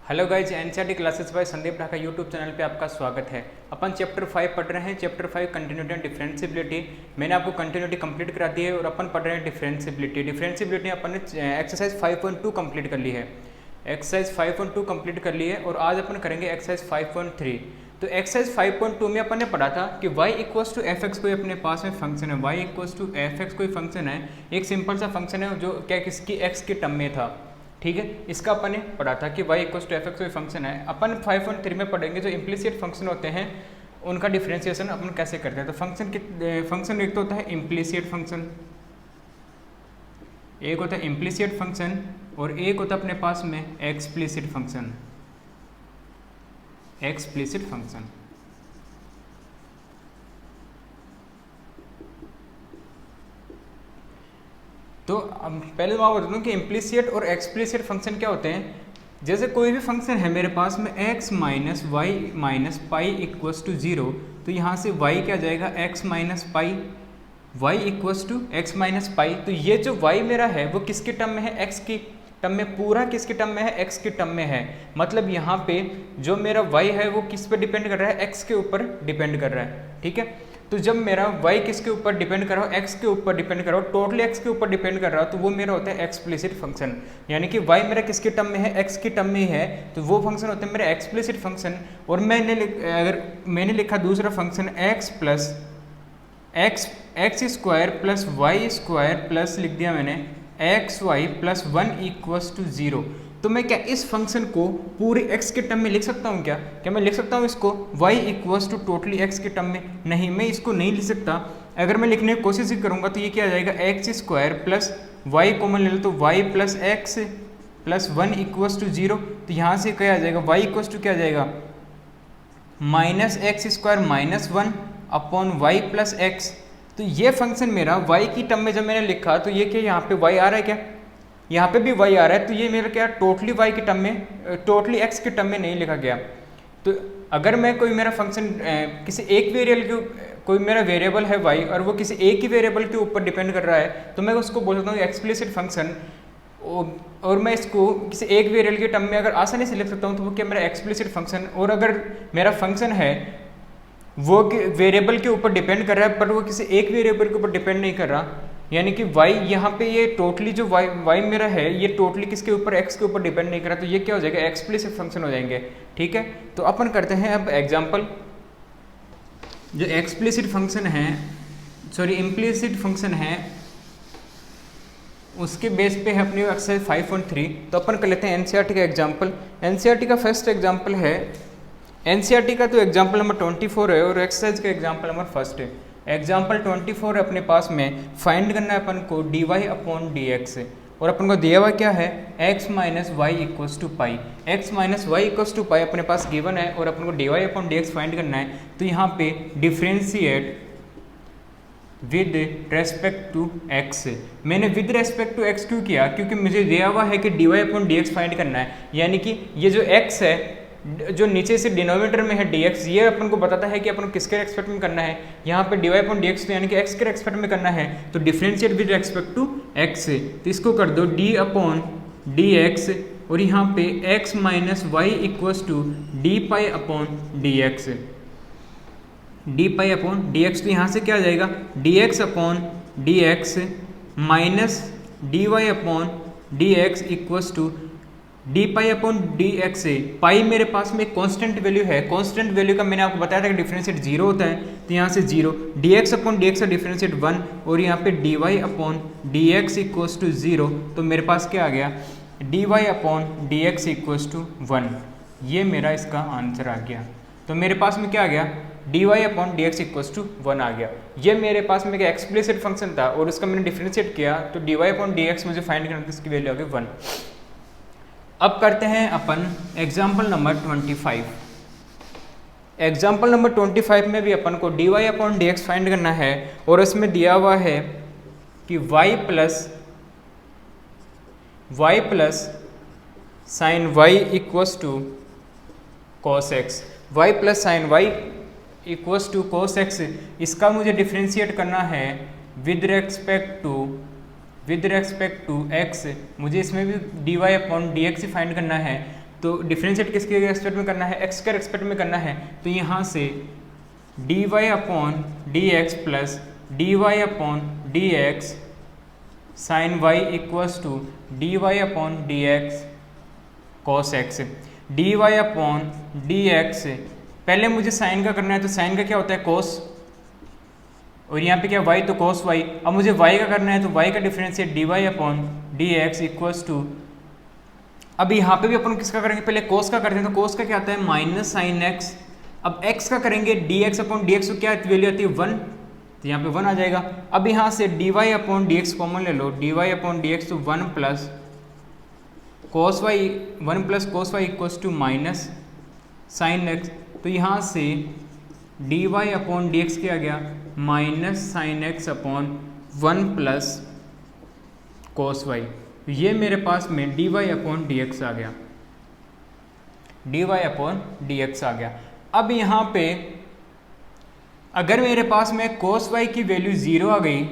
Hello guys, NCERT classes bye Sandeep Dhaka YouTube channel पे आपका स्वागत है। अपन चैप्टर 5 पढ़ रहे हैं। Chapter 5 continuity and differentiability. मैंने आपको कंटिन्यूटी कंप्लीट करा दी है और अपन पढ़ रहे हैं डिफरेंशिएबिलिटी अपन ने एक्सरसाइज 5.2 कंप्लीट कर ली है। एक्सरसाइज 5.2 कंप्लीट कर ली है और आज अपन करेंगे एक्सरसाइज 5.3। तो एक्सरसाइज 5.2 में अपन ने पढ़ा था कि y equals to f x कोई अपने पास में फंक्शन है, y equals to f x कोई फंक्शन है, एक सिंपल सा फंक्शन है जो क्या किसकी x के टर्म में था। ठीक है, इसका अपन ने पढ़ा था कि y equals to f x कोई फंक्शन है। अपन 5.3 में पढ़ेंगे जो इम्प्लिसिट फंक्शन होते हैं उनका डिफरेंशिएशन अपन कैसे करते हैं। तो फंक्शन एक तो होता है इम्प्लिसिट फंक्शन, एक होता है इम्प्लिसिट फंक्शन और एक होता है अपने पास में एक्सप्लिसिट फंक्शन। एक्सप्लिसिट फंक्शन तो पहले मैं बता दूं कि इम्प्लिसिट और एक्सप्लिसिट फंक्शन क्या होते हैं। जैसे कोई भी फंक्शन है मेरे पास में x minus y minus pi equals to 0, तो यहाँ से y क्या जाएगा x minus pi, y equals to x minus pi. तो ये जो y मेरा है वो किसके टर्म में है, x की टर्म में, पूरा किसके टर्म में है, x के टर्म में है। मतलब यहाँ पे जो मेरा y है वो किस पे डिपेंड कर रहा है, x के ऊपर डिपेंड कर रहा है। ठीक है, तो जब मेरा y किसके ऊपर डिपेंड कर रहा हो, x के ऊपर डिपेंड कर रहा हो, टोटली x के ऊपर डिपेंड कर रहा हो, तो वो मेरा होता है एक्सप्लिसिट फंक्शन। यानी कि y मेरा किसके टर्म में है, x के टर्म में है, तो वो फंक्शन होता है मेरा एक्सप्लिसिट फंक्शन। और अगर मैंने लिखा दूसरा function x plus x square plus y square plus लिख दिया मैंने x y plus 1 equals to 0, तो मैं क्या इस फंक्शन को पूरे x के टर्म में लिख सकता हूँ? क्या मैं लिख सकता हूँ इसको y equals to totally x के टर्म में? नहीं, मैं इसको नहीं लिख सकता। अगर मैं लिखने की कोशिश ही करूँगा तो ये क्या आ जाएगा, x square plus y common ले लो तो y plus x plus 1 equals to 0। तो यहाँ से क्या आ जाएगा, y इक्वल्स टू क्या आ जाएगा, minus x square minus 1 upon y plus x. तो ये फंक्शन मेरा y की टर्म में जब मैंने लिखा तो ये क्या यहाँ पे y आ रहा है, क्या यहाँ पे भी y आ रहा है, तो ये मेरा क्या टोटली y की टर्म में, टोटली x के टर्म में नहीं लिखा गया। तो अगर मैं कोई मेरा फंक्शन किसी एक वेरिएबल के, कोई मेरा वेरिएबल है y और वो किसी एक ही वेरिएबल के ऊपर डिपेंड कर रहा है, तो मैं उसको बोल सकता हूँ एक्सप्लिसिट फंक्शन। और मैं इसको किसी एक वेरिएबल के टर्म में अगर आसानी से लिख सकता हूँ तो वो क्या मेरा एक्सप्लिसिट फंक्शन। और अगर मेरा फंक्शन है वो वेरिएबल के ऊपर डिपेंड कर रहा है पर वो किसी एक वेरिएबल के ऊपर डिपेंड नहीं कर रहा, यानी कि y यहाँ पे ये टोटली जो y मेरा है ये टोटली किसके ऊपर, x के ऊपर डिपेंड नहीं कर रहा, तो ये क्या हो जाएगा, एक्सप्लिसिट फंक्शन हो जाएंगे। ठीक है, तो अपन करते हैं अब एग्जांपल। जो एक्सप्लिसिट फंक्शन है, सॉरी इम्प्लिसिट फंक्शन है, उसके बेस पे है अपनी एक्सरसाइज 5.3। तो अपन कर लेते हैं एनसीईआरटी का एग्जाम्पल। एनसीईआरटी का फर्स्ट एग्जाम्पल है, एनसीईआरटी का तो एग्जाम्पल नंबर 24 है और एक्सरसाइज का एग्जाम्पल नंबर फर्स्ट है। एग्जाम्पल 24 अपने पास में फाइंड करना है अपन को dy अपॉन dx, और अपन को दिया हुआ क्या है, x minus Y equals to pi. X minus Y equals to pi अपने पास गिवन है और अपन को dy अपॉन dx फाइंड करना है। तो यहाँ पे differentiate with respect to x। मैंने विद रेस्पेक्ट टू x क्यों किया, क्योंकि मुझे दिया हुआ है कि dy अपॉन dx फाइंड करना है। यानी कि ये जो x है जो नीचे से डिनोमिनेटर में है dx, ये अपन को बताता है कि अपन को किसके रेस्पेक्ट में करना है। यहाँ पे dy अपॉन dx तो यानी कि x के रेस्पेक्ट में करना है, तो differentiate with respect to x से, तो इसको कर दो d अपॉन dx और यहाँ पे x minus Y equals to D pi upon D x, d pi upon D x. तो यहाँ से क्या आ जाएगा, dx upon D x minus d Y upon D x equals to D pi upon D x से। Pi मेरे पास में कांस्टेंट वैल्यू है, कांस्टेंट वैल्यू का मैंने आपको बताया था कि डिफरेंशिएट 0 होता है, तो यहाँ से 0, dx अपॉन dx का डिफरेंशिएट 1 और यहाँ पे dy upon dx equals to 0। तो मेरे पास क्या आ गया, dy upon dx equals to 1। ये मेरा इसका आंसर आ गया। तो मेरे पास में क्या आ गया, dy upon dx equals to 1 आ गया। ये मेरे पास में क्या एक्सप्लिसिट फंक्शन था और उसका मैंने डिफरेंशिएट किया, तो dy अपॉन dx मुझे फाइंड करना था, इसकी वैल्यू आ गई 1। अब करते हैं अपन एग्जाम्पल नंबर 25। एग्जाम्पल नंबर 25 में भी अपन को dy अपॉन dx फाइंड करना है और उसमें दिया हुआ है कि y plus sine y equals to cos x, y plus sine y equals to cos x। इसका मुझे डिफ्रेंशिएट करना है विद रेस्पेक्ट टू x, मुझे इसमें भी dy अपॉन dx फाइंड करना है। तो डिफरेंशिएट किसके रेस्पेक्ट में करना है, एक्स के रेस्पेक्ट में करना है। तो यहाँ से D Y upon D x plus d Y upon D x sine y equals to d Y upon D x cos x. D Y upon D x, पहले मुझे साइन का करना है, तो साइन का क्या होता है कोस, और यहाँ पे क्या वाई तो कोस वाई। अब मुझे वाई का करना है, तो वाई का differentiate d Y upon D x equals to, अब यहाँ पे भी अपन किसका करेंगे, पहले कोस का करते हैं, तो कोस का क्या आता है माइनस साइन एक्स। अब एक्स का करेंगे D x upon D x, तो क्या वैल्यू आती है 1, तो यहाँ पे 1 आ जाएगा। अब यहाँ से D Y upon D X common ले लो, D Y upon D x तो 1 plus cos Y, 1 plus cos Y equals to minus sine X. तो यहाँ से D Y upon D x क्या आ गया, minus sine X upon 1 plus cos Y. ये मेरे पास में D Y upon D x आ गया, D Y upon D x आ गया। अब यहाँ पे अगर मेरे पास में कोस वाई की वैल्यू 0 आ गई,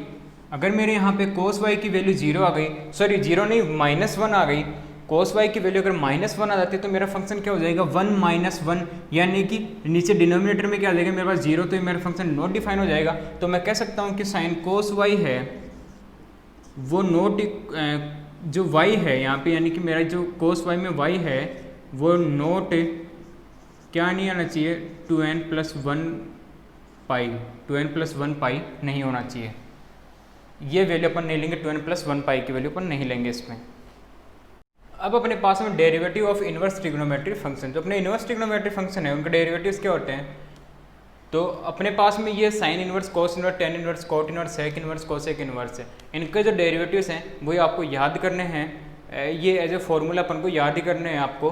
अगर मेरे यहाँ पे कोस वाई की वैल्यू 0 आ गई, सॉरी 0 नहीं -1 आ गई, कोस वाई की वैल्यू अगर -1 आ जाती है तो मेरा फंक्शन क्या हो जाएगा 1 - 1, यानी कि नीचे डिनोमिनेटर में क्या आ जाएगा मेरे पास 0, तो मेरा फंक्शन नॉट डिफाइन हो जाएगा। तो मैं कह सकता हूँ कि साइन कोस वाई है वो नॉट, जो y है यहाँ पे, यानी कि मेरा जो कोस y में y है वो नोट क्या नहीं आना चाहिए 2n+1 पाई, 2n+1 पाई नहीं होना चाहिए। ये वैल्यू अपन नहीं लेंगे, 2n+1 पाई की वैल्यू अपन नहीं लेंगे इसमें। अब अपने पास में derivative of inverse trigonometric function, जो अपने इनवर्स ट्रिग्नोमेट्रिक फंक्शन है उनके डेरिवेटिव्स क्या होते हैं, तो अपने पास में ये sine inverse, cos inverse, tan inverse, cot inverse, sec inverse, cosec inverse है। इनके जो डेरिवेटिव्स हैं वही आपको याद करने हैं, ये एज ए फॉर्मूला अपन को याद ही करने हैं आपको,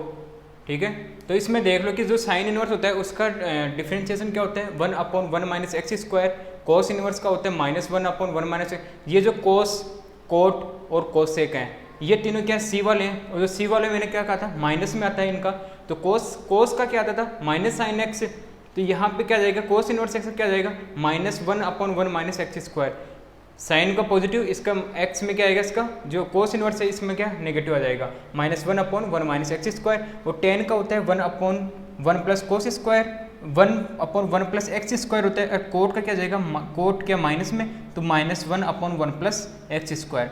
ठीक है। तो इसमें देख लो कि जो साइन इनवर्स होता है उसका डिफरेंशिएशन क्या होता है 1/1 - x², कोस इनवर्स का होता है -1/1 - x। ये जो कोस, कोट और कोसेक हैं ये तीनों क्या सी वाले हैं, और जो सी वाले मैंने क्या कहा था माइनस में आता है इनका, तो कोस का क्या आता था माइनस साइन एक्स, तो यहाँ पे क्या जाएगा कोस इनवर्स एक्स क्या जाएगा -1/1 - x²। साइन का पॉजिटिव, इसका एक्स में क्या आएगा, इसका जो कोस इनवर्स है इसमें क्या नेगेटिव आ जाएगा -1/1 - x²। और टेन का होता है 1/1 plus cos square, 1/1 plus x² होता है। और कोट का क्या जाएगा, कोट क्या माइनस में, तो -1/1 प्लस x²।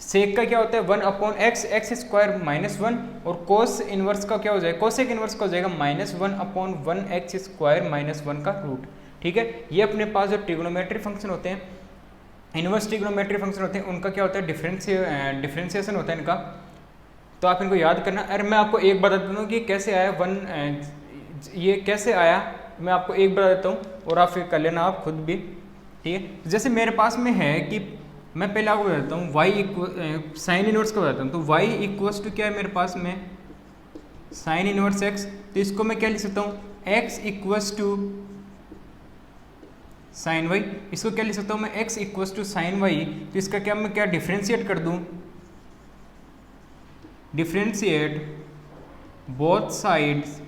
सेक का क्या होता है 1/x, x² -1, और कोस इनवर्स का क्या हो जाएगा, कोसेक इनवर्स का हो जाएगा -1/1 x² -1 का रूट, ठीक है। ये अपने पास जो ट्रिग्नोमेट्रिक फंक्शन होते हैं, इनवर्स ट्रिग्नोमेट्रिक फंक्शन होते हैं, उनका क्या होता है डिफरेंशिएशन होता है इनका, तो आप इनको याद करना। अरे मैं आपको एक बता देता हूँ कि कैसे आया ये कैसे आया, मैं आपको एक बता देता हूँ और आप फिर कर लेना आप खुद भी, ठीक है। जैसे मेरे पास में है कि मैं पहले आपको बताता हूँ y साइन इनवर्स का बताता हूँ, तो y इक्वल्स टू क्या है मेरे पास में साइन इनवर्स x, तो इसको मैं क्या लिख सकता हूँ x equals to sine y, इसको क्या लिख सकता हूँ मैं x equals to sine y। तो इसका क्या मैं क्या डिफरेंशिएट कर दूँ, differentiate both sides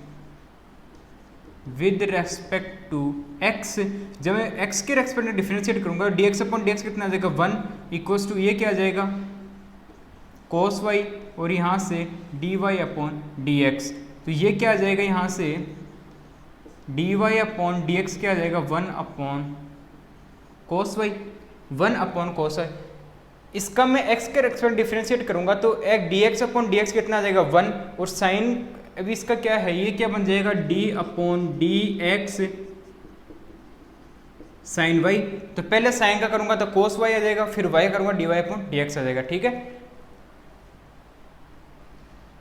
with respect to x। जब मैं x के रेस्पेक्ट में डिफरेंशिएट करूंगा dx अपॉन dx कितना आ जाएगा 1 इक्वल्स टू ये क्या आ जाएगा cos y, और यहाँ से dy अपॉन dx, तो ये क्या आ जाएगा यहाँ से dy अपॉन dx क्या आ जाएगा 1 upon cos y, 1 upon cos y। इसका मैं x के रेस्पेक्ट डिफरेंशिएट करूंगा तो dx अपॉन dx कितना आ जाएगा 1, और साइन अभी इसका क्या है ये क्या बन जाएगा d upon dx sine y। तो पहले साइन का करूंगा तो cos y आ जाएगा, फिर y करूंगा dy अपॉन dx आ जाएगा, ठीक है।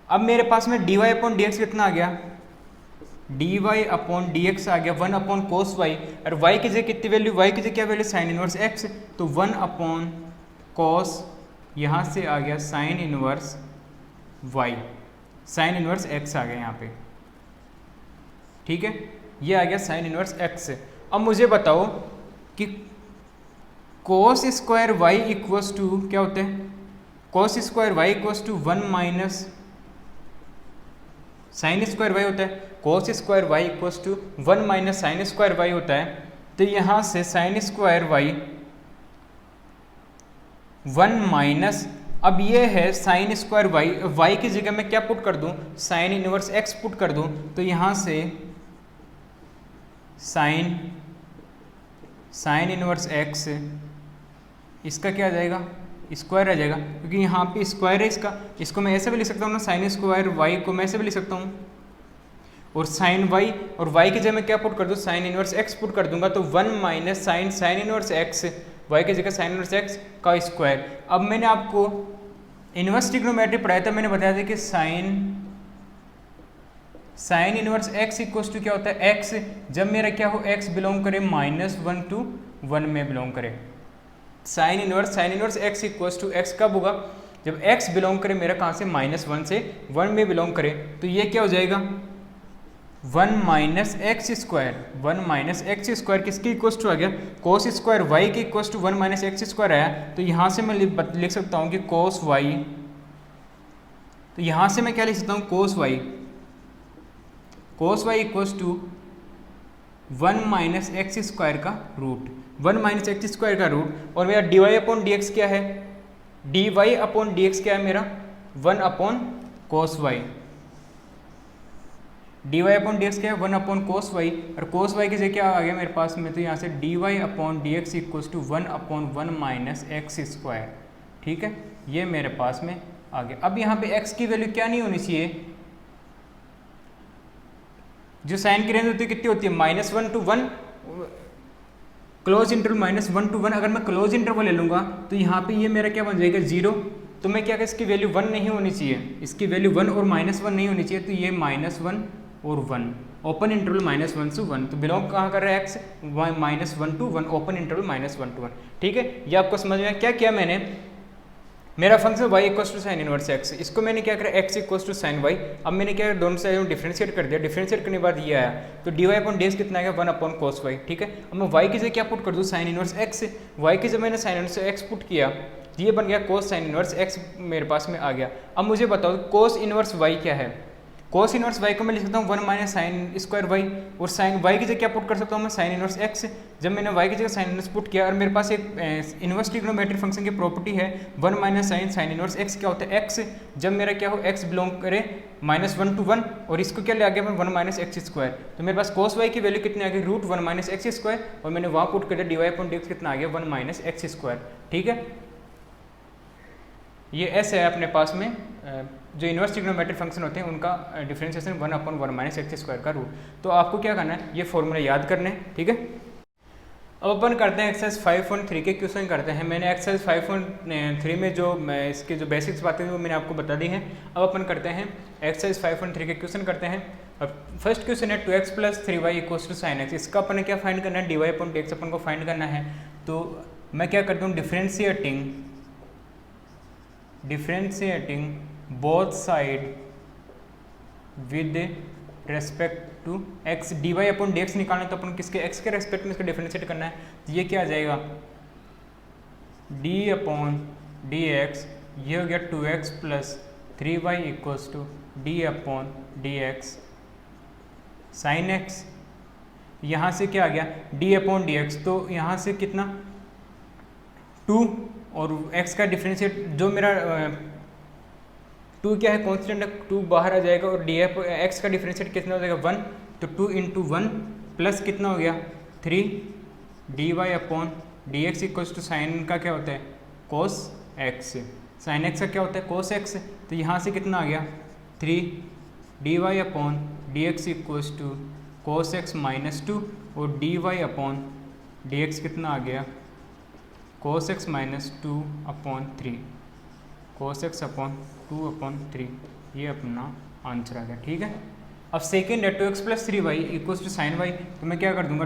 अब मेरे पास में dy अपॉन dx कितना आ गया, dy अपॉन dx आ गया 1 अपॉन cos y, और y की जगह कितनी वैल्यू, y की जगह क्या वैल्यू साइन इनवर्स x, तो 1 अपॉन cos, यहाँ से आ गया sine inverse y, sign inverse x आ गया यहाँ पे, ठीक है। ये आ गया साइन इनवर्स x। अब मुझे बताओ कि cos square y equals to क्या होते हैं, cos square y equals to 1 minus sine square y होता है, cos square y equals to 1 minus sine square y होता है। तो यहाँ से साइन स्क्वायर y 1 माइनस अब ये है साइन स्क्वायर वाई, वाई की जगह मैं क्या पुट कर दूं, साइन इनवर्स एक्स पुट कर दूं, तो यहाँ से साइन इनवर्स एक्स, इसका क्या आ जाएगा, स्क्वायर आ जाएगा, क्योंकि यहाँ पे स्क्वायर है इसका। इसको मैं ऐसे भी लिख सकता हूँ ना, साइन स्क्वायर वाई को मैं ऐसे भी लिख सकता हूँ, और साइन वाई, और वाई की जगह मैं क्या पुट कर दूँ, साइन इनवर्स एक्स पुट कर दूंगा, तो 1 minus sine inverse x, y की जगह साइन इनवर्स एक्स का स्क्वायर। अब मैंने आपको इनवर्स ट्रिग्नोमेट्री पढ़ाया था, मैंने बताया था कि sine inverse x equal to क्या होता है, एक्स जब मेरा क्या हो, एक्स बिलोंग करे -1 to 1 में बिलोंग करे। Sine inverse x equal to x कब होगा, जब एक्स बिलोंग करे मेरा कहाँ से, -1 से 1 में बिलोंग करे, तो ये क्या हो जाएगा 1 माइनस एक्स स्क्वायर किसके इक्वल टू आ गया, कोस स्क्वायर वाई के equal to 1 minus x square आया। तो यहाँ से मैं लिख सकता हूँ कि कोस वाई, तो यहाँ से मैं क्या लिख सकता हूँ, cos Y equal to 1 minus x square का रूट, 1 माइनस एक्स स्क्वायर का रूट, और मेरा D Y upon D x क्या है, D Y upon D x क्या है मेरा 1 upon cos Y, D Y upon D x क्या है 1 अपॉन कोस वाई, और कोस वाई की जगह क्या आ गया मेरे पास में, तो यहाँ से D Y upon D x equal to 1 upon 1 minus x square. ठीक है, ये मेरे पास में आ गया। अब यहाँ पे x की वैल्यू क्या नहीं होनी चाहिए, जो साइन की रेंज होती है कितनी होती है, -1 to 1, क्लोज इंटरवल -1 to 1। अगर मैं क्लोज इंटरवल ले लूँगा तो यहाँ पे ये मेरा क्या बन जाएगा 0, तो मैं क्या, इसकी वैल्यू 1 नहीं होनी चाहिए, इसकी वैल्यू 1 और -1 नहीं होनी चाहिए, तो ये -1 और 1, ओपन इंटरवल -1 से 1, तो बिलोंग कहाँ कर रहा है x, -1 to 1, open interval -1 to 1। ठीक है, ये आपको समझ में क्या किया मैंने, मेरा function y equal to sine inverse x, इसको मैंने क्या करा x equal to sine y। अब मैंने क्या दोनों साइड डिफरेंशिएट कर दिया, डिफरेंशिएट करने के बाद ये आया, तो d Y upon D x कितना आएगा 1 अपॉन कोस वाई। ठीक है, अब मैं y की जगह क्या पुट कर दूँ, साइन इनवर्स x, y की जगह मैंने साइन इनवर्स x पुट किया, ये बन गया कोस साइन इनवर्स x मेरे पास में आ गया। अब मुझे बताओ कोस इनवर्स y क्या है, कोस इनवर्स y को मैं लिख सकता हूँ 1 माइनस साइन स्क्वायर वाई, और साइन y की जगह क्या पुट कर सकता हूँ मैं, साइन इनवर्स x। जब मैंने y की जगह साइन इनवर्स पुट किया, और मेरे पास एक इनवर्स ट्रिग्नोमेट्रिक फंक्शन की प्रॉपर्टी है 1 माइनस साइन इनवर्स x क्या होता है x, जब मेरा क्या हो x बिलोंग करे -1 to 1, और इसको क्या ले आ गया मैं 1 माइनस एक्स स्क्वायर, तो मेरे पास कोस y की वैल्यू कितनी आ गई, √1 माइनस एक्स स्क्वायर, और मैंने वहाँ पुट कर दिया d Y upon D x कितना आ गया 1 माइनस एक्स स्क्वायर। ठीक है, ये ऐसे है अपने पास में जो इनवर्स ट्रिग्नोमेट्रिक फंक्शन होते हैं उनका differentiation 1 upon 1 minus x square का रूट। तो आपको क्या करना है, ये फॉर्मूला याद करने हैं। ठीक है, अब अपन करते हैं एक्सरसाइज 5.3 के क्वेश्चन करते हैं। मैंने एक्सरसाइज 5.3 में जो इसके जो बेसिक्स बातें वो मैंने आपको बता दी हैं। अब अपन करते हैं एक्सरसाइज 5.3 के क्वेश्चन करते हैं। अब फर्स्ट क्वेश्चन है 2x + 3y equals to sine x. इसका अपन ने क्या फाइंड करना है, D Y upon D X अपन को फाइंड करना है। तो मैं क्या करता हूँ, differentiating both side with respect to x, D Y upon D X निकालना, तो अपन किसके x के रेस्पेक्ट में इसका डिफरेंशिएट करना है। तो ये क्या आ जाएगा, d अपॉन डी एक्स, ये हो गया 2x + 3y equals to d upon D x sine x. यहाँ से क्या आ गया d अपॉन डी एक्स, तो यहाँ से कितना 2, और x का डिफरेंशिएट जो मेरा 2 क्या है कॉन्स्टेंट है, 2 बाहर आ जाएगा, और डी एक्स का डिफरेंशिएट कितना हो जाएगा 1, तो 2 × 1 प्लस कितना हो गया 3 d Y upon D x equals to sine का क्या होता है कोस एक्स, साइन एक्स का क्या होता है कोस एक्स। तो यहाँ से कितना आ गया 3 d Y upon D x equals to cos x -2, और d Y upon D x कितना आ गया cos x -2 upon 3, cos x upon 2 upon 3, ये अपना आंसर आ गया। ठीक है, अब सेकेंड है 2x + 3y equals to sign Y. तो मैं क्या कर दूंगा,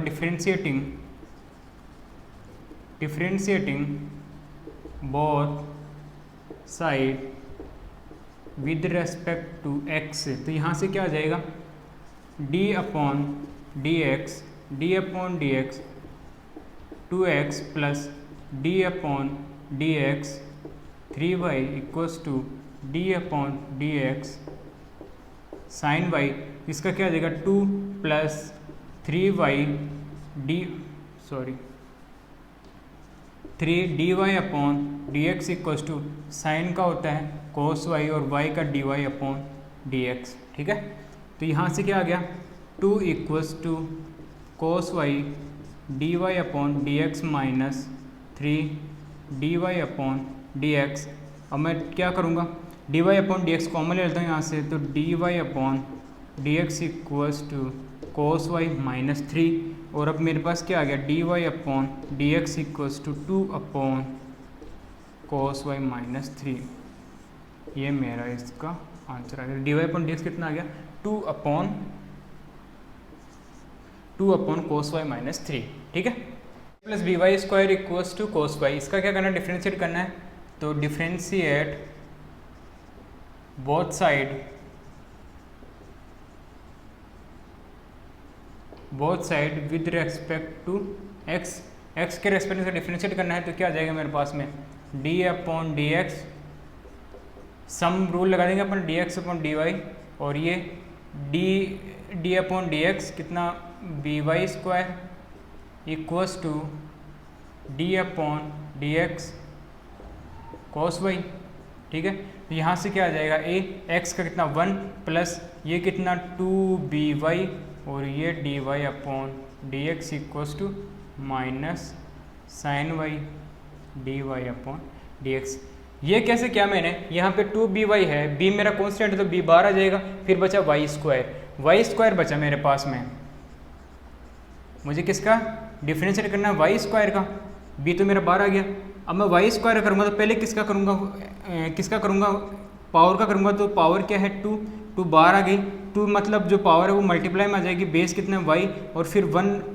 differentiating both side with respect to x। तो यहाँ से क्या आ जाएगा d upon D x, d upon D x 2x + d upon D x 3y equals to d upon D x sine y। इसका क्या आ जाएगा 2 + 3y 3 dy/dx equals to sine का होता है cos y और y का dy/dx, ठीक है। तो यहाँ से क्या आ गया 2 equals to cos y dy/dx minus 3 dy/dx। अब मैं क्या करूँगा dy/dx कॉमन ले लेता हूँ यहाँ से, तो dy/dx equals to cos y minus 3, और अब मेरे पास क्या आ गया dy/dx equals to 2 cos y minus 3। ये मेरा इसका आंसर आ गया। dy/dx कितना आ गया 2 cos y माइनस 3, ठीक है। Plus b y square equals to cos y, इसका क्या करना है डिफ्रेंशिएट करना है, तो differentiate both side with respect to x, x के रेस्पेक्ट में डिफ्रेंशिएट करना है, तो क्या आ जाएगा मेरे पास में d/dx, सम रूल लगा देंगे अपन dx/dy, और ये d/dx कितना by square equals to d/dx cos y, ठीक है। तो यहाँ से क्या आ जाएगा x का कितना 1 प्लस ये कितना 2by और ये dy/dx equals to minus sine y dy/dx। ये कैसे किया मैंने, यहाँ पे 2by है, b मेरा कॉन्स्टेंट है तो b बाहर आ जाएगा, फिर बचा y स्क्वायर बचा मेरे पास में। मुझे किसका डिफरेंशिएट करना है y स्क्वायर का, b तो मेरा बाहर आ गया। अब मैं y स्क्वायर करूँगा तो पहले किसका करूँगा पावर का करूँगा, तो पावर क्या है 2 बाहर आ गई, 2 मतलब जो पावर है वो मल्टीप्लाई में आ जाएगी, बेस कितना y और फिर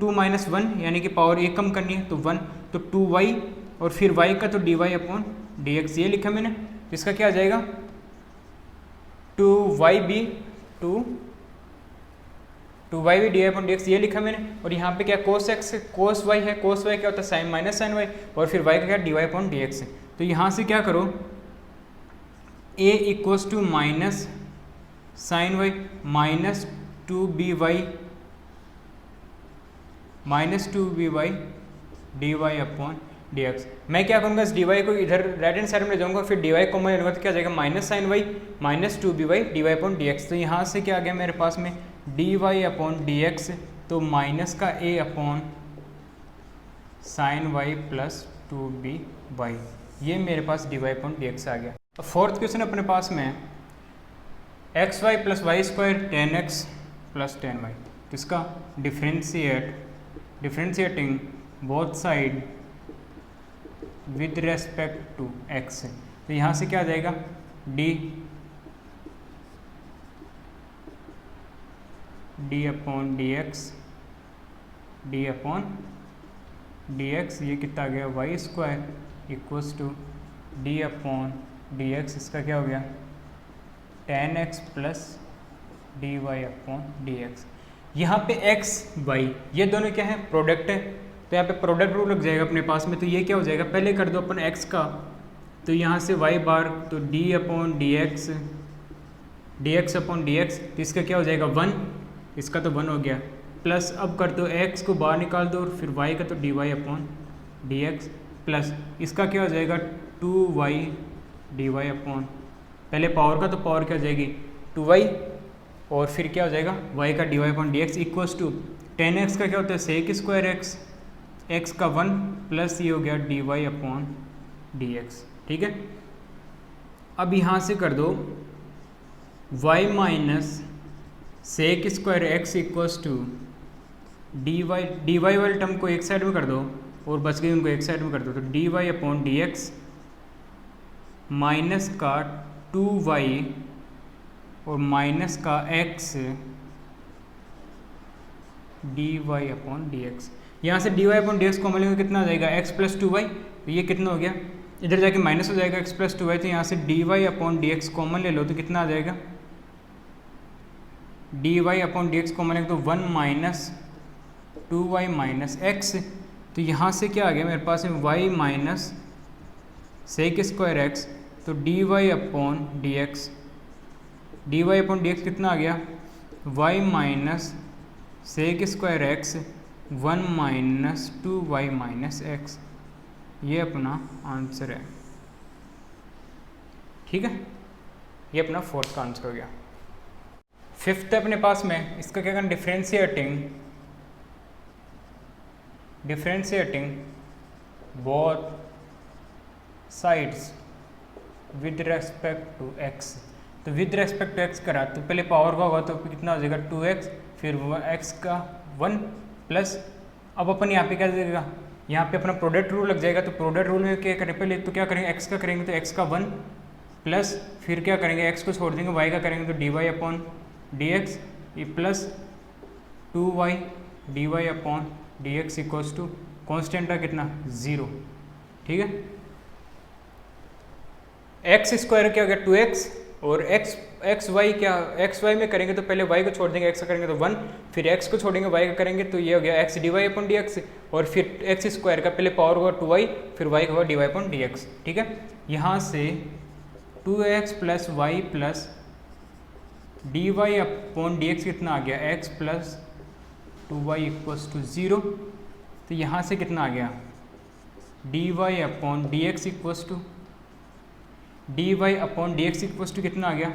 2 माइनस 1 यानी कि पावर एक कम करनी है तो 1, तो 2y और फिर y का तो dy/dx ये लिखा मैंने। इसका क्या आ जाएगा 2y भी dy/dx ये लिखा मैंने, और यहाँ पे क्या cos y है, cos y क्या होता है साइन माइनस साइन y, और फिर y का क्या dy/dx है। तो यहाँ से क्या करो a equals to minus sine y minus 2by dy/dx। मैं क्या करूँगा इस dy को इधर राइट हैंड साइड में ले जाऊँगा, फिर dy कॉमन ले लूँगा तो क्या आ जाएगा minus sine y minus 2by dy/dx। तो यहाँ से क्या आ गया मेरे पास में dy/dx, तो माइनस का a/ sign y plus 2by, ये मेरे पास dy/dx आ गया। अब फोर्थ क्वेश्चन अपने पास में xy plus y square 10x plus 10y, इसका differentiating both side with respect to x, तो यहाँ से क्या आ जाएगा d/dx ये कितना आ गया Y square equals to d/dx, इसका क्या हो गया 10x प्लस dy/dx। यहाँ पे x y ये दोनों क्या है प्रोडक्ट है, तो यहाँ पे प्रोडक्ट रूल लग जाएगा अपने पास में। तो ये क्या हो जाएगा पहले कर दो अपन x का, तो यहाँ से y बार तो d/dx तो इसका क्या हो जाएगा 1, इसका तो 1 हो गया, प्लस अब कर दो x को बाहर निकाल दो और फिर y का तो dy/dx प्लस इसका क्या हो जाएगा 2y dy पहले पावर का तो पावर क्या हो जाएगी 2y और फिर क्या हो जाएगा y का dy/dx इक्वल्स टू 10x का क्या होता है सेक स्क्वायर x का 1 प्लस ये हो गया dy/dx, ठीक है। अब यहाँ से कर दो y minus sec square x equals to dy वाले टर्म को एक साइड में कर दो और बच गई उनको एक साइड में कर दो, तो dy/dx माइनस का 2y और माइनस का x dy/dx। यहाँ से dy/dx कॉमन लेंगे कितना आ जाएगा x प्लस 2y, तो ये कितना हो गया इधर जाके माइनस हो जाएगा x प्लस 2y, तो यहाँ से dy/dx कॉमन ले लो तो कितना आ जाएगा dy/dx कॉमन लेंगे तो 1 माइनस 2y माइनस x, तो यहाँ से क्या आ गया मेरे पास में y minus sec square x, तो dy/dx कितना आ गया y minus sec square x 1 minus 2y minus x, ये अपना आंसर है। ठीक है, ये अपना फोर्थ का आंसर हो गया। फिफ्थ अपने पास में, इसका क्या करना, differentiating both sides with respect to x. तो विद रेस्पेक्ट टू एक्स करा तो पहले पावर का होगा तो कितना हो जाएगा 2x, फिर x का 1 प्लस, अब अपन यहाँ पे क्या देगा, यहाँ पे अपना प्रोडक्ट रूल लग जाएगा। तो प्रोडक्ट रूल में क्या करें, पहले तो क्या करेंगे, x का करेंगे तो x का 1 प्लस, फिर क्या करेंगे, x को छोड़ देंगे, y का करेंगे तो dy अपॉन dx, ये plus 2y dy upon dx equals to constant का कितना 0। ठीक है, एक्स स्क्वायर क्या हो गया 2x, और एक्स वाई क्या, एक्स वाई में करेंगे तो पहले y को छोड़ देंगे, x का करेंगे तो 1, फिर x को छोड़ेंगे y का करेंगे तो ये हो गया x dy अपॉन dx, और फिर x स्क्वायर का पहले पावर होगा 2y, फिर y होगा dy अपॉन dx। ठीक है, यहाँ से 2x plus y plus dy upon dx कितना आ गया, x plus 2y equals to 0। तो यहाँ से कितना आ गया, dy upon dx equals to dy upon dx equals to कितना आ गया,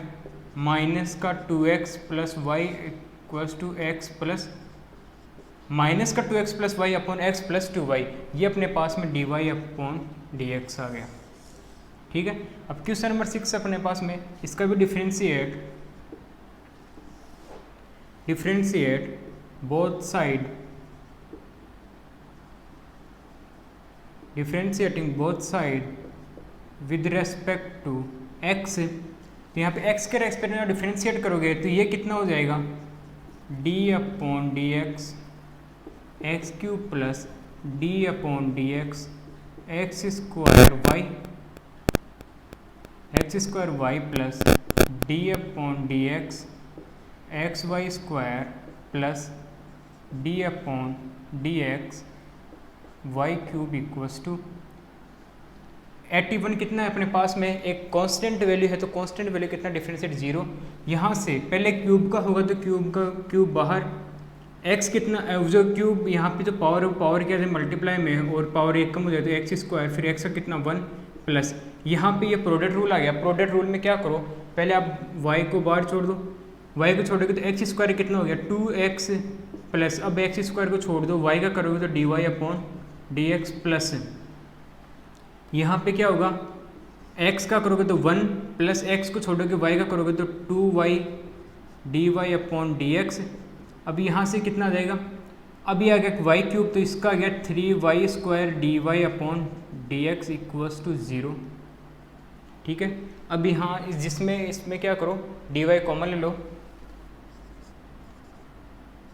माइनस का 2x plus y equals to x plus, minus का 2x plus y upon x plus 2y, ये अपने पास में dy अपॉन dx आ गया। ठीक है, अब क्वेश्चन नंबर 6 अपने पास में, इसका भी differentiate both side, differentiating both side with respect to x। तो यहाँ पे x के रेस्पेक्ट में डिफरेंशिएट करोगे तो ये कितना हो जाएगा, d upon D x x cube plus d upon D x x square Y plus d upon D x x y square plus d upon D x y cube equals to 81। कितना है अपने पास में, एक constant value है तो constant value कितना, differentiate 0। यहाँ से पहले क्यूब का होगा तो क्यूब बाहर, x कितना, जो क्यूब यहाँ पे जो पावर क्या है मल्टीप्लाई में है और पावर 1 कम हो जाए तो एक्स स्क्वायर, फिर x का कितना 1 प्लस, यहाँ पे ये प्रोडक्ट रूल आ गया। प्रोडक्ट रूल में क्या करो, पहले आप y को बाहर छोड़ दो, y को छोड़ोगे तो एक्स स्क्वायर कितना हो गया 2x प्लस, अब एक्स स्क्वायर को छोड़ दो, y का करोगे तो dy upon D x plus, यहाँ पे क्या होगा, x का करोगे तो 1 प्लस x को छोड़ोगे y का करोगे तो 2y dy अपॉन dx। अब यहाँ से कितना आ जाएगा, अभी आ गया y क्यूब तो इसका आ गया 3y square dy upon dx equals to 0। ठीक है, अब यहाँ इसमें क्या करो, dy कॉमन ले लो,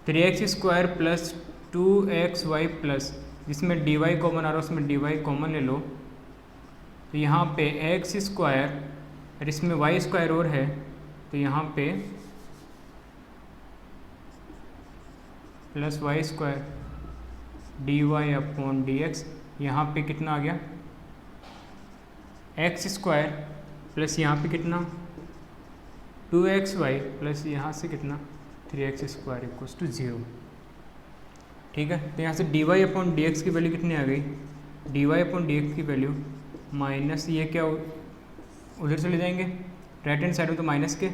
3x square plus 2xy plus, जिसमें dy कॉमन आ रहा है उसमें dy कॉमन ले लो, तो यहाँ पे एक्स स्क्वायर और इसमें वाई स्क्वायर और है तो यहाँ पे plus y square d Y upon D x, यहाँ पे कितना आ गया एक्स स्क्वायर प्लस यहाँ पे कितना 2xy प्लस यहाँ से कितना 3x स्क्वायर इक्वल्स टू 0। ठीक है, तो यहाँ से D Y upon D x की वैल्यू कितनी आ गई, d Y upon D x की वैल्यू माइनस, ये क्या उधर चले जाएंगे राइट हैंड साइड में तो माइनस के,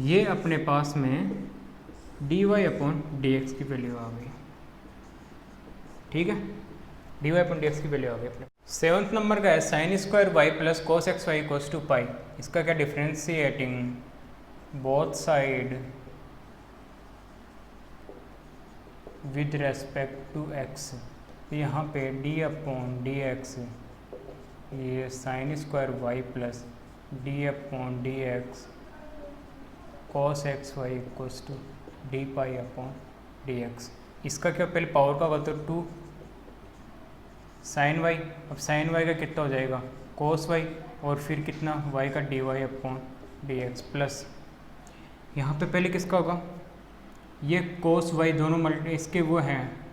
ये अपने पास में D Y upon D x की वैल्यू आ गई। ठीक है, D Y upon D x की वैल्यू आ गई अपने। 7th नंबर का है sine square Y plus cos X Y equals to pi. इसका क्या, differentiating both side with respect to x. यहाँ पे d अपॉन डी एक्स, ये sine square Y plus D upon D x cos X Y equals to D pi upon D x. इसका क्या, पहले power का होगा तो 2 साइन वाई, अब साइन वाई का कितना हो जाएगा कोस वाई, और फिर कितना वाई का d Y upon D x plus, यहाँ पे पहले किसका होगा, ये कोस वाई दोनों मल्टी इसके वो हैं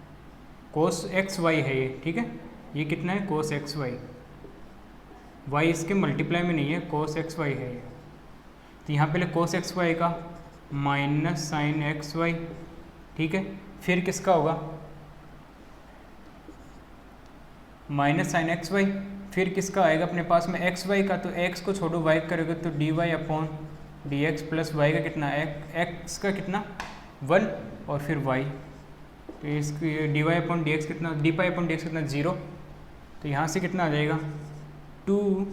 कोस एक्स वाई है ये। ठीक है, ये कितना है कोस एक्स वाई, वाई इसके मल्टीप्लाई में नहीं है, कोस एक्स वाई है ये। तो यहाँ पहले कोस एक्स वाई का माइनस साइन एक्स वाई, ठीक है। फिर किसका होगा माइनस साइन एक्स वाई, फिर किसका आएगा अपने पास में एक्स वाई का, तो एक्स को छोड़ो वाई करोगे तो d Y upon D x plus y का कितना एक्स का कितना 1 और फिर वाई, तो इसकी D Y upon D x कितना D pi upon D x कितना 0, तो यहाँ से कितना आ जाएगा 2,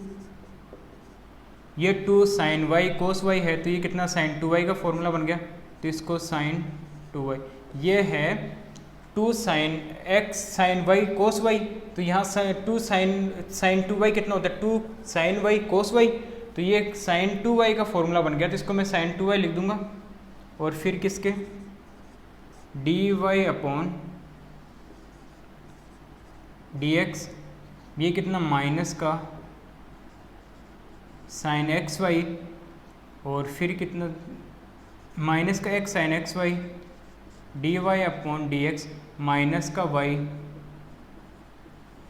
ये 2 साइन वाई कोस वाई है तो ये कितना साइन 2y का फॉर्मूला बन गया, तो इसको साइन 2y, ये है 2 sine x sine Y cos y, तो यहाँ 2 साइन 2y कितना होता है 2 साइन वाई कोस वाई, तो ये साइन 2y का फॉर्मूला बन गया, तो इसको मैं साइन 2y लिख दूंगा, और फिर किसके d Y upon D x, ये कितना माइनस का साइन एक्स वाई, और फिर कितना माइनस का X sine x Y, D Y upon D x minus का Y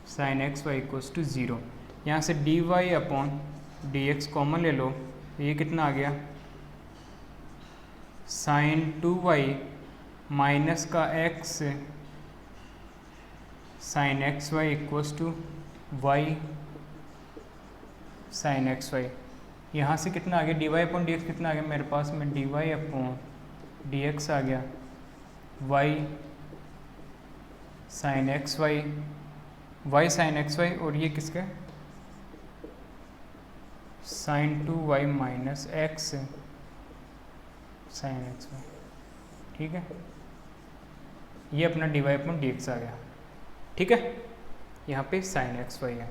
sine x Y equals to 0। यहाँ से D Y upon D X common ले लो, तो ये कितना आ गया साइन 2y माइनस का X sine x Y equals to Y sine x Y. यहाँ से कितना आ गया D Y upon D x कितना आ गया मेरे पास में D Y upon D x आ गया y sine x y sine x y, और ये किसका sine 2y minus x sine x y, ठीक है। ये अपना d Y upon D x आ गया, ठीक है। यहाँ पे साइन एक्स वाई है।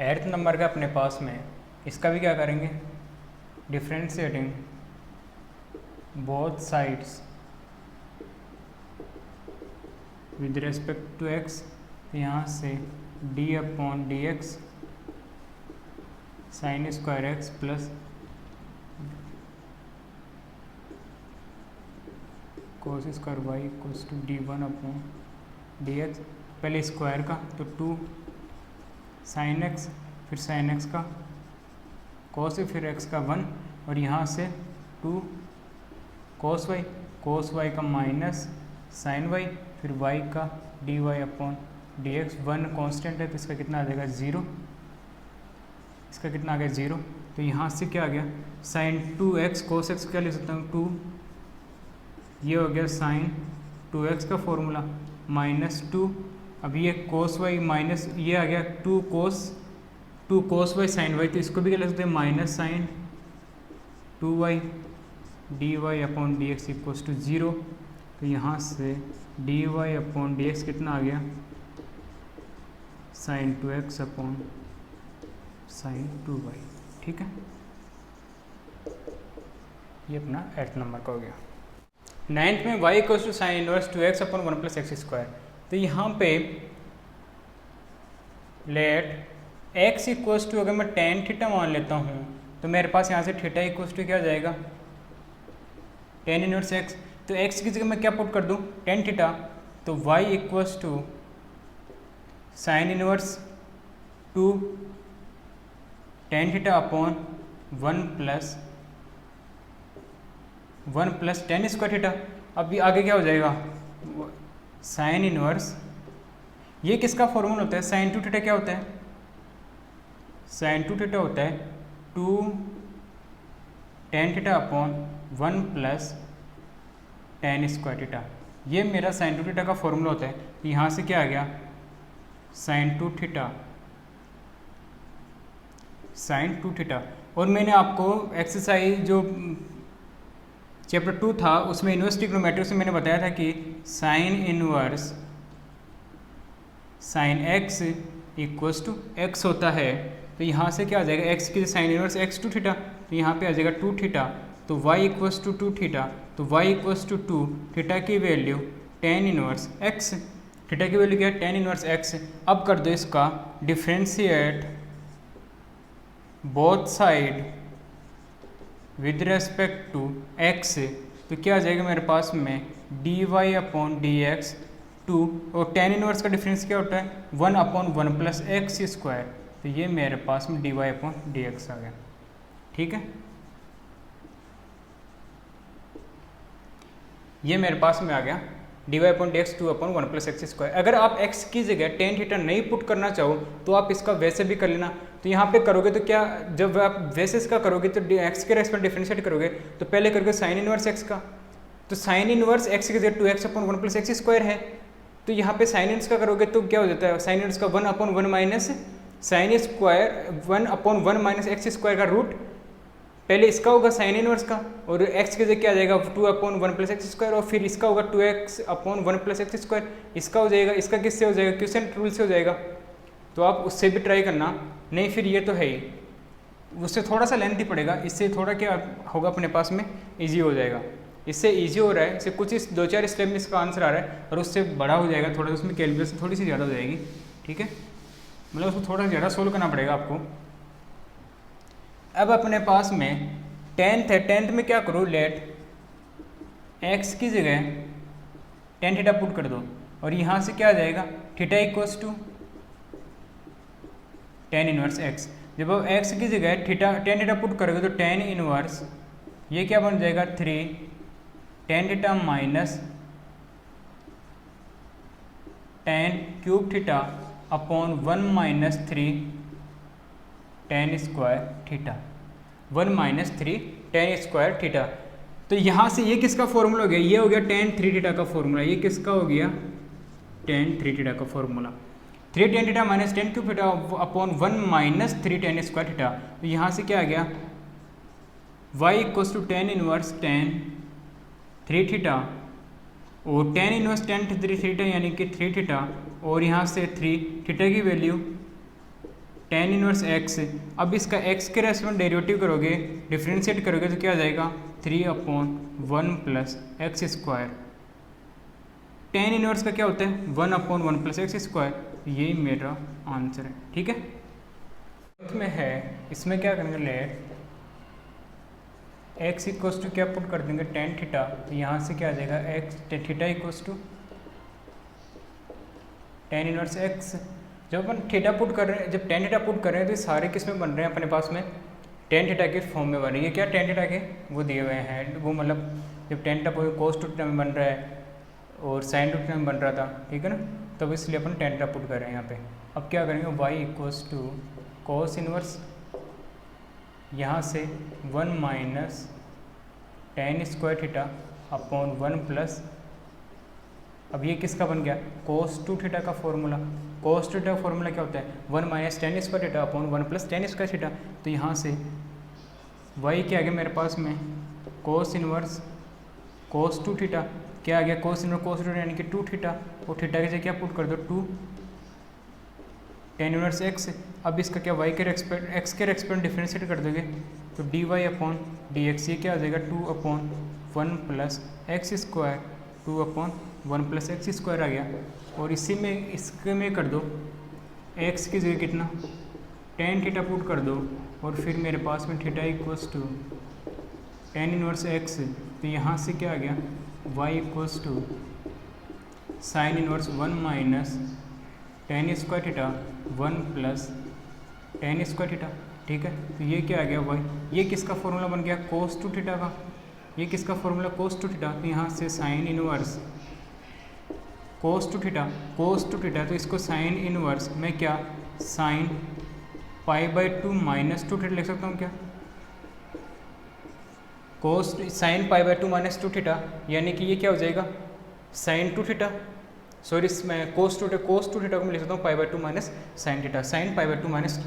एर्थ नंबर का अपने पास में इसका भी क्या करेंगे differentiating both sides with respect to x, यहाँ से d upon D x sine square x plus cos square Y equals to d one upon D x, पहले स्क्वायर का तो 2 साइन एक्स फिर साइन एक्स का कोस फिर x का 1, और यहाँ से 2 कोस वाई का माइनस साइन वाई फिर वाई का d Y upon D x, 1 constant है तो इसका कितना आ जाएगा 0, इसका कितना आ गया 0, तो यहाँ से क्या आ गया साइन 2x कोस एक्स क्या लिख सकता हूँ 2, ये हो गया साइन 2x का फॉर्मूला माइनस 2, अब ये कोस वाई माइनस ये आ गया 2 कोस वाई साइन वाई, तो इसको भी क्या लिख सकते हैं minus sine 2y d Y upon D x equals to 0, तो यहाँ से D Y upon D x कितना आ गया sign 2x upon sine 2y, ठीक है। ये अपना 8 नंबर का हो गया। 9th में y equals to sine inverse 2x upon 1 plus x square, तो यहाँ पे लेट x इक्वल्स टू अगर मैं टेन थीटा मान लेता हूँ तो मेरे पास यहाँ से थीटा इक्वल्स टू क्या आ जाएगा टेन इनवर्स x, तो x की जगह मैं क्या पुट कर दूँ टेन थीटा, तो y equals to sine inverse 2 tan theta upon 1 plus tan square theta. अब आगे क्या हो जाएगा साइन इनवर्स, ये किसका फॉर्मूला होता है साइन 2 थीटा क्या होता है साइन 2 थीटा होता है 2 tan theta upon 1 plus tan square theta, ये मेरा साइन 2 थीटा का फॉर्मूला होता है। तो यहाँ से क्या आ गया साइन 2 थीटा, और मैंने आपको एक्सरसाइज जो चैप्टर 2 था उसमें इनवर्स ट्रिग्नोमेट्री से मैंने बताया था कि sine inverse sine x equals to x होता है, तो यहाँ से क्या आ जाएगा एक्स की साइन इनवर्स एक्स 2 थीटा, तो यहाँ पे आ जाएगा 2 थीटा, तो y इक्वल्स टू 2 थीटा, तो y इक्वल्स टू 2 थीटा की value tan inverse x, theta की वैल्यू क्या है टेन इनवर्स एक्स। अब कर दो इसका differentiate both side with respect to x, तो क्या आ जाएगा मेरे पास में dy अपॉन डी एक्स 2 और tan इनवर्स का डिफरेंस क्या होता है 1/1 प्लस एक्स स्क्वायर। तो ये मेरे पास में dy/dx आ गया। ठीक है, ये मेरे पास में आ गया dy/dx 2/1 प्लस एक्स स्क्वायर। अगर आप x की जगह tan थीटा नहीं पुट करना चाहो तो आप इसका वैसे भी कर लेना। तो यहाँ पे करोगे तो क्या, जब आप वैसे इसका करोगे तो x के रेस्पेक्ट डिफरेंशिएट करोगे तो पहले करोगे साइन इनवर्स x का, तो साइन इनवर्स x की जगह 2x/1 प्लस एक्स स्क्वायर है। तो यहाँ पे साइन इनवर्स का करोगे तो क्या हो जाता है, साइन इनवर्स का 1/1 minus sine square 1/1 minus x square का रूट, पहले इसका होगा साइन इनवर्स का और x के जगह क्या आ जाएगा 2/1 प्लस एक्स स्क्वायर, और फिर इसका होगा 2x/1 प्लस एक्स स्क्वायर। इसका हो जाएगा, इसका किससे हो जाएगा, क्वोशिएंट रूल से हो जाएगा। तो आप उससे भी ट्राई करना, नहीं फिर ये तो है ही, उससे थोड़ा सा लेंथी पड़ेगा, इससे थोड़ा क्या होगा अपने पास में ईजी हो जाएगा। इससे ईजी हो रहा है, इससे कुछ इस 2-4 स्टेप में इसका आंसर आ रहा है, और उससे बड़ा हो जाएगा थोड़ा, उसमें कैलकुलेशन थोड़ी सी ज़्यादा हो जाएगी। ठीक है, मतलब उसको थोड़ा ज़्यादा सोल्व करना पड़ेगा आपको। अब अपने पास में टेंथ है, टेंथ में क्या करो, लेट x की जगह tan थीटा पुट कर दो, और यहाँ से क्या आ जाएगा theta equals to tan inverse x। जब आप x की जगह tan थीटा पुट करोगे तो tan इनवर्स ये क्या बन जाएगा 3 tan theta minus tan cube theta upon 1 minus 3 tan square theta, 1 minus 3 tan square theta. तो यहाँ से ये किसका फॉर्मूला हो गया, ये हो गया tan 3 थीटा का फॉर्मूला। ये किसका हो गया tan 3 थीटा का formula, 3 tan theta minus tan cube theta upon 1 minus 3 tan square theta. तो यहाँ से क्या आ गया y equals to tan inverse tan 3 theta, और tan इनवर्स tan 3 थीटा यानी कि 3 थीटा, और यहाँ से 3 थीटा की वैल्यू tan इनवर्स x। अब इसका x के रेस्पेक्ट डेरिवेटिव करोगे, डिफरेंशिएट करोगे तो क्या आ जाएगा 3/1 plus x square. tan inverse का क्या होता है 1/1 प्लस एक्स स्क्वायर। यही मेरा आंसर है। ठीक है, इसमें है, इसमें क्या करेंगे, लेट x इक्वल्स टू क्या पुट कर देंगे tan थीटा। तो यहाँ से क्या आ जाएगा x theta equals to tan inverse x। जब अपन थीटा पुट कर रहे हैं, जब tan थीटा पुट कर रहे हैं तो ये सारे किस में बन रहे हैं अपने पास में tan थीटा के फॉर्म में बन रही है। क्या tan थीटा के वो दिए हुए हैं, वो मतलब जब tan थीटा cos थीटा में बन रहा है और sin थीटा में बन रहा था, ठीक है ना, तब इसलिए अपन tan थीटा पुट कर रहे हैं यहाँ पे। अब क्या करेंगे y equals to cos inverse, यहाँ से 1 minus tan square theta upon 1 plus, अब ये किसका बन गया cos 2 थीटा का फॉर्मूला। cos 2 थीटा का फॉर्मूला क्या होता है 1 minus tan square theta upon 1 plus tan square theta. तो यहाँ से y क्या आ गया मेरे पास में cos इनवर्स cos 2 थीटा, क्या आ गया cos इनवर्स cos 2 यानी कि 2 थीटा, और थीटा की जगह क्या पुट कर दो 2 tan इनवर्स x। अब इसका क्या y के रेस्पेक्ट x के रेस्पेक्ट डिफरेंशिएट कर दोगे तो dy/dx ये क्या आ जाएगा 2/1 plus x square 2/1 plus x square आ गया। और इसी में इसके में कर दो x की जगह कितना tan थीटा पुट कर दो, और फिर मेरे पास में theta equals to tan inverse x। तो यहाँ से क्या आ गया y equals to sine inverse 1 minus tan square theta 1 plus tan square theta. ठीक है, तो ये क्या आ गया y, ये किसका फॉर्मूला बन गया cos 2 थीटा का, ये किसका फॉर्मूला cos 2 थीटा। तो यहाँ से साइन इनवर्स cos 2 थीटा, तो इसको साइन इनवर्स में क्या साइन π/2 माइनस 2 थीटा लिख सकता हूँ क्या, cos साइन π/2 माइनस 2 थीटा, यानी कि ये क्या हो जाएगा साइन 2 थीटा, सॉरी मैं cos 2 थीटा को मैं लिख सकता हूँ π/2 minus sine theta, sine π/2 minus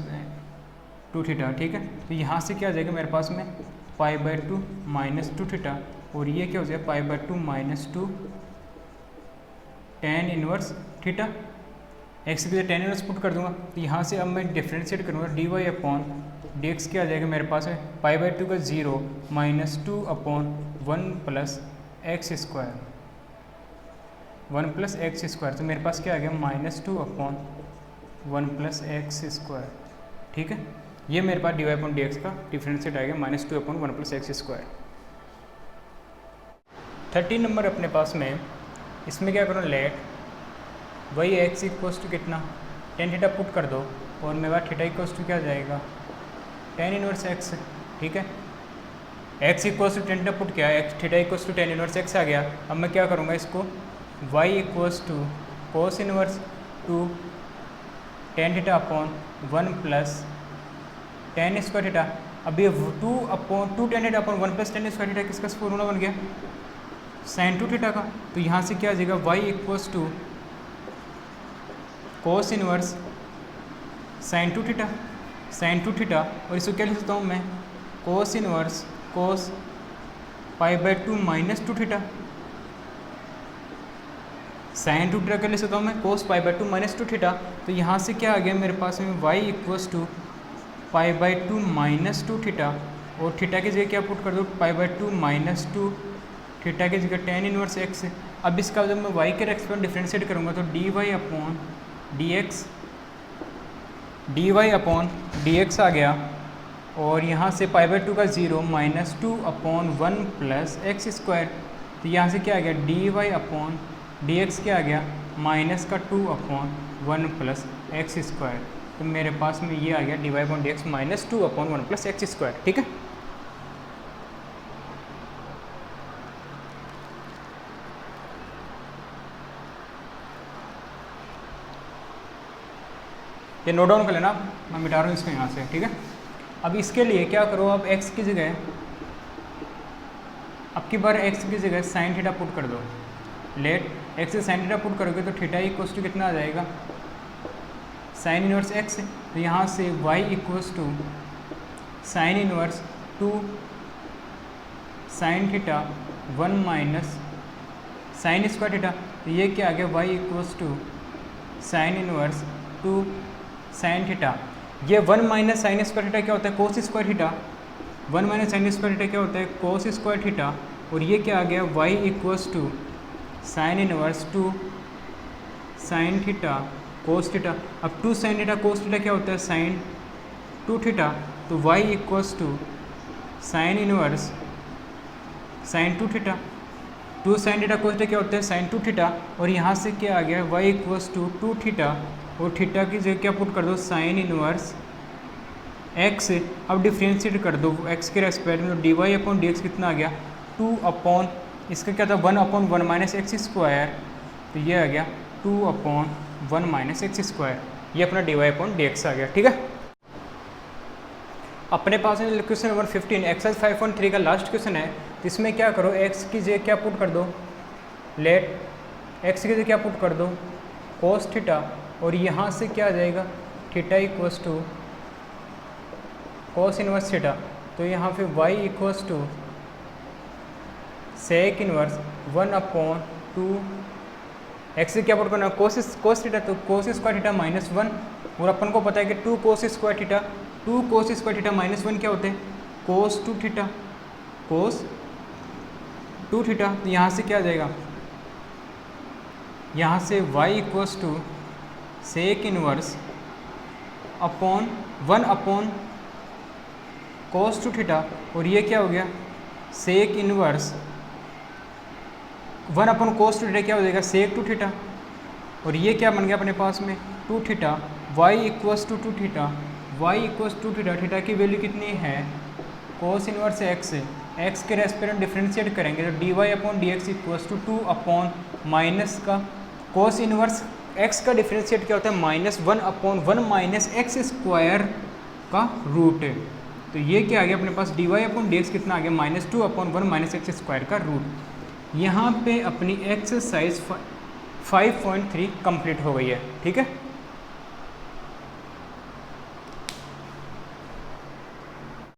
2 theta. ठीक है, तो यहाँ से क्या आ जाएगा मेरे पास में π/2 माइनस 2 थीटा, और ये क्या हो जाएगा π/2 minus 2 tan inverse theta. X की जगह tan इनवर्स पुट कर दूंगा, तो यहाँ से अब मैं डिफ्रेंशिएट करूँगा dy/dx क्या आ जाएगा मेरे पास में π/2 का 0 minus 2/1 plus x square 1 plus x square. तो मेरे पास क्या आ गया -2/1 प्लस एक्स स्क्वायर। ठीक है, ये मेरे पास dy/dx का डिफरेंशिएट आ गया -2/1 प्लस एक्स स्क्वायर। 13 नंबर अपने पास में, इसमें क्या करूँ लेट वही एक्स इक्वल्स टू कितना टेन थीटा पुट कर दो और मेरे पास थीटा इक्वल्स टू क्या आ जाएगा टेन इनवर्स एक्स। ठीक है, x equals to tan theta put किया, x theta equals to tan inverse x आ गया। अब मैं क्या करूँगा इसको y equals to cos inverse two tan theta upon one plus tan square theta. अब ये two tan theta upon one plus tan square theta किसका फॉर्मूला बन गया साइन टू थीटा का। तो यहाँ से क्या आ जाएगा y equals to cos inverse sine two theta और इसको क्या लिख सकता हूँ मैं cos inverse cos pi by two minus two theta. Sine two theta क्या लिख सकता हूँ मैं cos pi by two minus two theta. तो यहाँ से क्या आ गया मेरे पास में y equals to pi by two minus two theta और थीटा की जगह क्या पुट कर दो पाई by two minus two theta की जगह टेन इनवर्स एक्स। अब इसका जब मैं वाई के रेस्पेक्ट डिफ्रेंशिएट करूँगा तो d Y upon D x आ गया और यहाँ से पाई बाई टू का zero minus two upon one plus x square. तो यहाँ से क्या आ गया D Y upon D x क्या आ गया माइनस का two upon one plus x square. तो मेरे पास में ये आ गया D Y upon D x minus two upon one plus x square. ठीक है, ये नोट डाउन कर लेना, मैं मिटा रहा हूँ इसको यहाँ से। ठीक है, अब इसके लिए क्या करो अब x की जगह अब की बार x की जगह साइन थीटा पुट कर दो। लेट x से साइन थीटा पुट करोगे तो थीटा इक्वल्स टू कितना आ जाएगा साइन इनवर्स x। तो यहाँ से y equals to sine inverse two sine theta one minus sine square theta. तो ये क्या आ गया y equals to sine inverse two sine theta. ये one minus sine square theta क्या होता है cos square theta. One minus sine square theta क्या होता है कोस स्क्वायर थीटा। और ये क्या आ गया y equals to sine inverse two sine theta cos theta. अब two sine theta cos theta क्या होता है साइन टू थीटा। तो y equals to sine inverse sine two theta. Two sine theta cos theta क्या होता है sine two theta. और यहाँ से क्या आ गया y equals to two theta और थीटा की जगह क्या पुट कर दो साइन इनवर्स x। अब डिफ्रेंशिएट कर दो x के रेस्पेक्ट में। तो d Y upon D x कितना आ गया टू अपॉन इसका क्या था one upon one minus x square. तो ये आ गया two upon one minus x square. ये अपना d Y upon D x आ गया। ठीक है, अपने पास में क्वेश्चन नंबर 15 एक्सरसाइज 5.3 का लास्ट क्वेश्चन है। तो इसमें क्या करो x की जगह क्या पुट कर दो लेट x की जगह क्या पुट कर दो कोस थीटा और यहाँ से क्या आ जाएगा theta equals to cos inverse theta. तो यहाँ पे y equals to sec inverse one upon two x से क्या पुट करना कोस थीटा। तो cos square theta minus one और अपन को पता है कि two cos square theta minus one क्या होते हैं कोस टू थीटा। तो यहाँ से क्या आ जाएगा यहाँ से y equals to sec inverse upon one upon cos two theta और ये क्या हो गया sec inverse one upon cos two theta क्या हो जाएगा सेक टू थीटा। और ये क्या बन गया अपने पास में two theta y equals to two theta. Theta की वैल्यू कितनी है कोस इनवर्स x के रेस्पेक्ट डिफ्रेंशिएट करेंगे तो d Y upon D x equals to two upon minus का कोस इनवर्स x का डिफ्रेंशिएट क्या होता है minus one upon one minus x square का रूट है। तो ये क्या आ गया अपने पास d Y upon D x कितना आ गया minus two upon one minus x square का रूट। यहाँ पे अपनी एक्सरसाइज 5.3 कंप्लीट हो गई है। ठीक है।